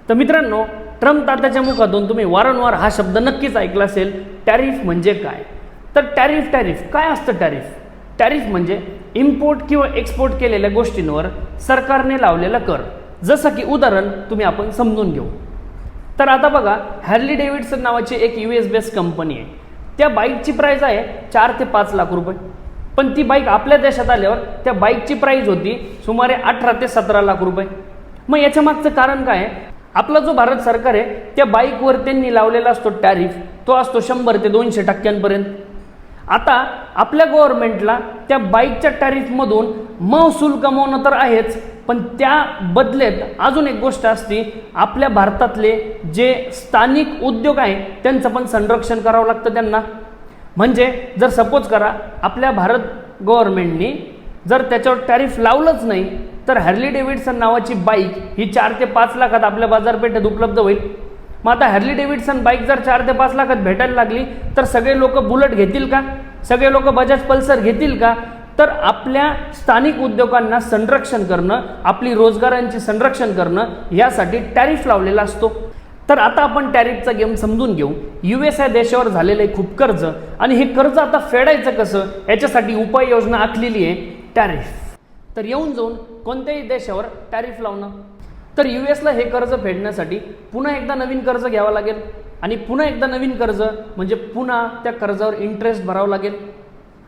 तर मित्रांनो, ट्रम्प तात्याच्या मुखातून तुम्ही वारंवार हा शब्द नक्कीच ऐकला असेल, टॅरिफ म्हणजे काय? तर टॅरिफ काय असतं? टॅरिफ म्हणजे इम्पोर्ट किंवा एक्सपोर्ट केलेल्या गोष्टींवर सरकारने लावलेला कर. जसं की उदाहरण आपण समजून घेऊ. तर आता बघा, हॅर्ली डेव्हिडसन नावाची एक US बेस्ड कंपनी आहे. त्या बाईकची प्राइस आहे 4 ते 5 लाख रुपये. पण ती बाईक आपल्या देशात आल्यावर त्या बाईकची प्राइस होती सुमारे 18 ते 17 लाख रुपये. मग याच्या मागचं कारण काय आहे? आपला जो भारत सरकार आहे त्या बाईकवर त्यांनी लावलेला असतो टॅरिफ, तो असतो 100 ते 200% आता आपल्या गव्हर्नमेंटला त्या बाईकच्या टॅरिफमधून महसूल कमवणं तर आहेच, पण त्या बदल्यात अजून एक गोष्ट असते, आपल्या भारतातले जे स्थानिक उद्योग आहे त्यांचं पण संरक्षण करावं लागतं त्यांना. म्हणजे जर सपोज करा आपल्या भारत गव्हर्नमेंटनी जर त्याच्यावर टॅरिफ लावलंच नाही तर हॅर्ली डेव्हिडसन नावाची बाईक ही 4 ते 5 लाखात आपल्या बाजारपेठेत उपलब्ध होईल. मग आता हॅर्ली डेव्हिडसन बाईक जर 4 ते 5 लाखात भेटायला लागली तर सगळे लोक बुलेट घेतील का? सगळे लोक बजाज पल्सर घेतील का? तर आपल्या स्थानिक उद्योगांना संरक्षण करणं, आपली रोजगारांची संरक्षण करणं यासाठी टॅरिफ लावलेला असतो. तर आता आपण टॅरिफचा गेम समजून घेऊ. US या देशावर झालेलं खूप कर्ज आणि हे कर्ज आता फेडायचं कसं याच्यासाठी उपाययोजना आखलेली आहे टॅरिफ. तर येऊन जाऊन कोणत्याही देशावर टॅरिफ लावणं. तर USला हे कर्ज फेडण्यासाठी पुन्हा एकदा नवीन कर्ज घ्यावं लागेल आणि पुन्हा एकदा नवीन कर्ज म्हणजे पुन्हा त्या कर्जावर इंटरेस्ट भरावं लागेल.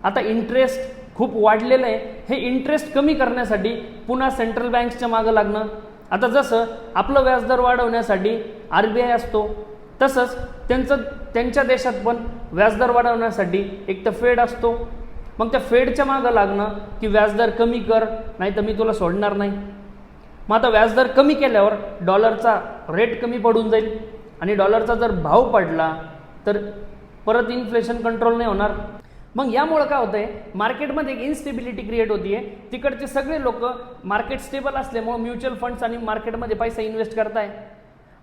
आता इंटरेस्ट खूप वाढलेलं आहे, हे इंटरेस्ट कमी करण्यासाठी पुन्हा सेंट्रल बँक्सच्या मागं लागणं. आता जसं आपलं व्याजदर वाढवण्यासाठी RBI असतो, तसंच त्यांच्या देशात पण व्याजदर वाढवण्यासाठी एक तर फेड असतो. मग त्या फेडच्या मागं लागणं की व्याजदर कमी कर, नाही तर मी तुला सोडणार नाही. मग आता व्याजदर कमी केल्यावर डॉलरचा रेट कमी पडून जाईल आणि डॉलरचा जर भाव पडला तर परत इन्फ्लेशन कंट्रोल नाही होणार. मग यामुळे काय होतंय, मार्केटमध्ये एक इन्स्टेबिलिटी क्रिएट होतीये. तिकडचे सगळे लोक मार्केट स्टेबल असल्यामुळे म्युच्युअल फंड्स आणि मार्केटमध्ये पैसा इन्व्हेस्ट करताय.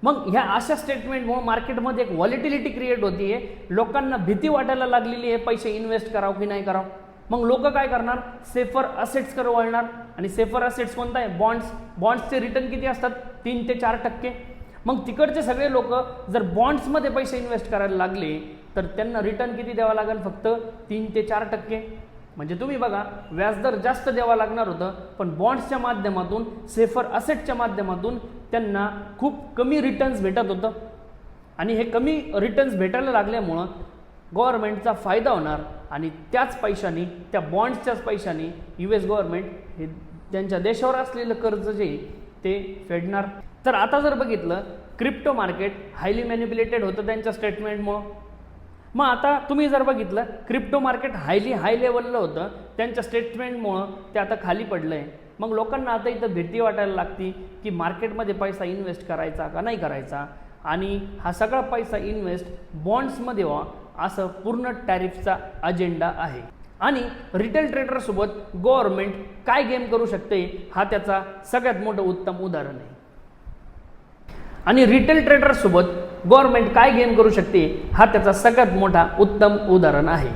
मग ह्या अशा स्टेटमेंटमुळे मार्केटमध्ये एक व्हॉलिटिलिटी क्रिएट होतीये. लोकांना भीती वाटायला लागलेली आहे पैसे इन्व्हेस्ट करावं की नाही करावं. मग लोक काय करणार, सेफर असेट्सकडे वळणार. आणि सेफर असेट्स कोणता आहे? बॉन्ड्सचे रिटर्न किती असतात? 3 ते 4%. मग तिकडचे सगळे लोक जर बॉन्ड्समध्ये पैसे इन्व्हेस्ट करायला लागले तर त्यांना रिटर्न किती द्यावा लागेल? फक्त 3 ते 4%. म्हणजे तुम्ही बघा, व्याजदर जास्त द्यावा लागणार होतं, पण बॉन्ड्सच्या माध्यमातून, सेफर असेटच्या माध्यमातून त्यांना खूप कमी रिटर्न्स भेटत होतं. आणि हे कमी रिटर्न्स भेटायला लागल्यामुळं गव्हर्नमेंटचा फायदा होणार आणि त्याच पैशाने, त्या बॉन्ड्सच्याच पैशाने US गव्हर्नमेंट हे त्यांच्या देशावर असलेलं कर्ज जे ते फेडणार. तर आता जर बघितलं, क्रिप्टो मार्केट हायली मॅनिप्युलेटेड होतं त्यांच्या स्टेटमेंटमुळं. मग आता तुम्ही जर बघितलं, क्रिप्टो मार्केट हाय लेवलला होतं, त्यांच्या स्टेटमेंटमुळं ते आता खाली पडलं आहे. मग लोकांना आता इथं भीती वाटायला लागती की मार्केटमध्ये पैसा इन्व्हेस्ट करायचा का नाही करायचा, आणि हा सगळा पैसा इन्व्हेस्ट बॉन्ड्समध्ये व्हावा असं पूर्ण टॅरिफचा अजेंडा आहे. आणि रिटेल ट्रेडरसोबत गव्हर्नमेंट काय गेम करू शकते हा त्याचा सगळ्यात मोठं उत्तम उदाहरण आहे. आणि रिटेल ट्रेडरसोबत गव्हर्नमेंट काय गेम करू शकते हा त्याचा सगळ्यात मोठा उत्तम उदाहरण आहे.